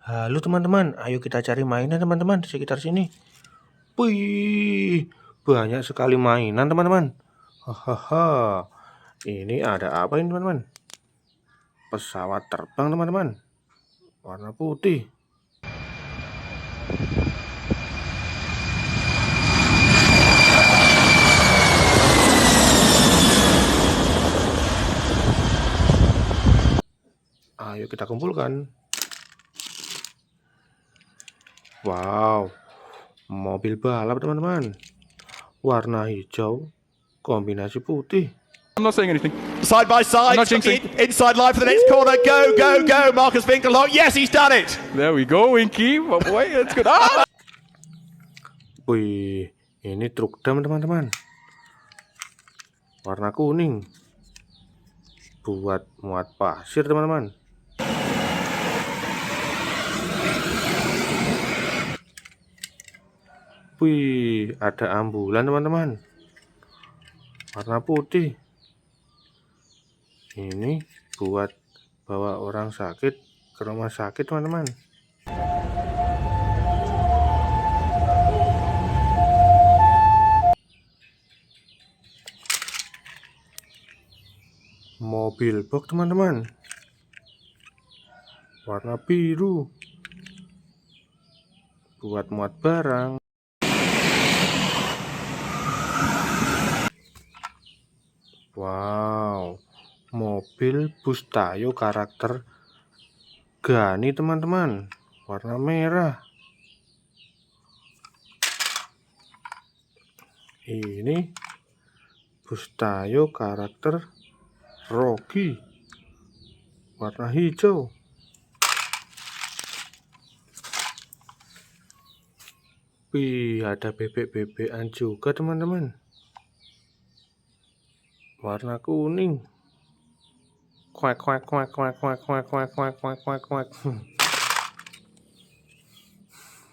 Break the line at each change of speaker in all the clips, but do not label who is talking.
Halo teman-teman, ayo kita cari mainan teman-teman di sekitar sini. Wih, banyak sekali mainan teman-teman. Hahaha, ini ada apa ini teman-teman? Pesawat terbang teman-teman, warna putih. Ayo kita kumpulkan. Wow, mobil balap teman-teman, warna hijau, kombinasi putih.
I'm not saying anything.
Side by side,
I'm not jinxing.
inside line for the next corner. Go, go, go. Marcus Winkelhock. Yes, he's done it.
There we go, Winky. Oh boy, that's good. Ah!
Wih, ini truk dam teman-teman, warna kuning, buat muat pasir teman-teman. Wih, ada ambulan teman-teman, warna putih. Ini buat bawa orang sakit ke rumah sakit teman-teman. Mobil box teman-teman, warna biru, buat muat barang. Wow, mobil bus Tayo karakter Gani teman-teman, warna merah. Ini bus Tayo karakter Rocky, warna hijau. Wih, ada bebek-bebekan juga teman-teman, warna kuning. Kuek kuek kuek kuek kuek kuek kuek kuek kuek kuek kuek.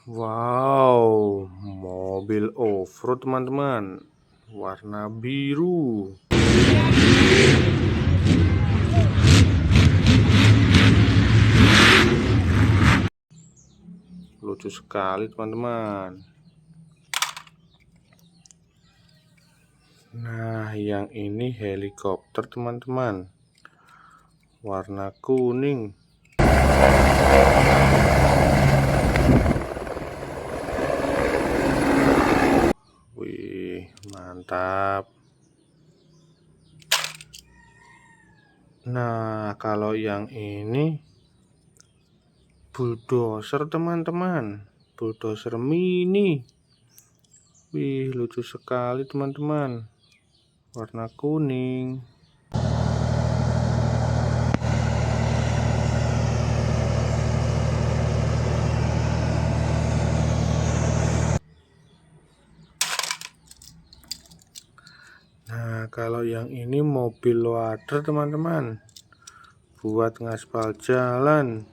Wow, mobil off-road teman-teman, warna biru. Lucu sekali teman-teman. Nah, yang ini helikopter teman-teman, warna kuning. Wih, mantap. Nah, kalau yang ini bulldozer teman-teman, bulldozer mini. Wih, lucu sekali teman-teman, warna kuning. Nah, kalau yang ini mobil loader teman-teman, buat ngaspal jalan.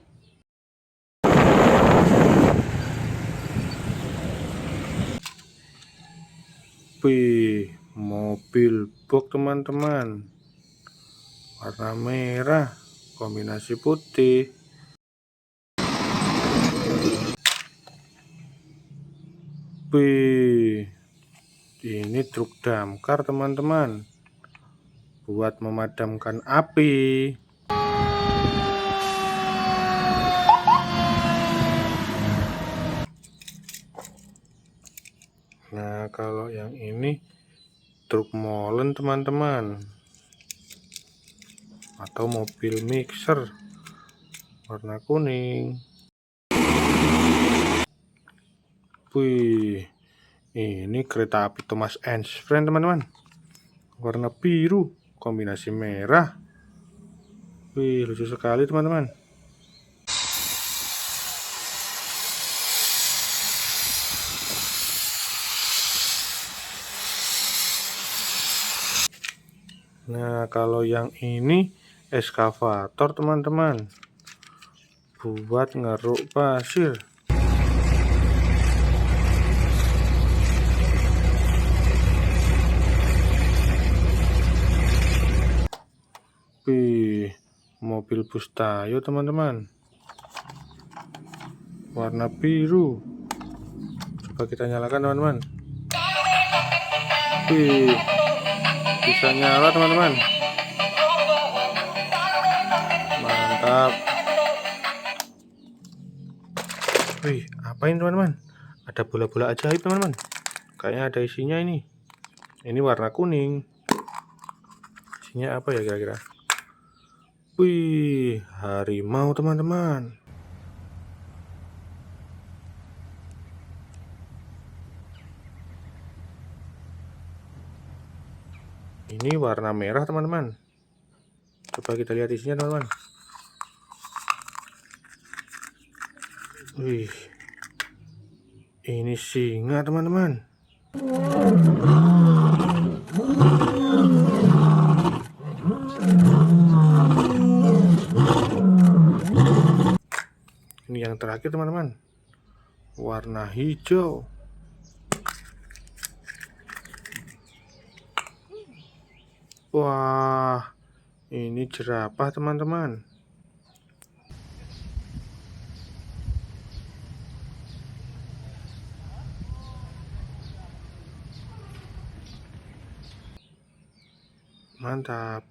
Wih, mobil box teman-teman, warna merah, kombinasi putih. Wih, ini truk damkar teman-teman, buat memadamkan api. Nah, kalau yang ini truk molen teman-teman, atau mobil mixer, warna kuning. Wih, ini kereta api Thomas and Friends teman-teman, warna biru, kombinasi merah. Wih, lucu sekali teman-teman. Nah, kalau yang ini eskavator teman-teman, buat ngeruk pasir. Wih, mobil bus Tayo teman-teman, warna biru. Coba kita nyalakan teman-teman. Wih, bisa nyala teman-teman. Mantap. Wih, apa ini teman-teman? Ada bola-bola ajaib teman-teman. Kayaknya ada isinya ini. Ini warna kuning. Isinya apa ya kira-kira? Wih, harimau teman-teman. Ini warna merah teman-teman. Coba kita lihat isinya teman-teman. Wih, ini singa teman-teman. Ini yang terakhir teman-teman, warna hijau. Wah, ini jerapah teman-teman. Mantap.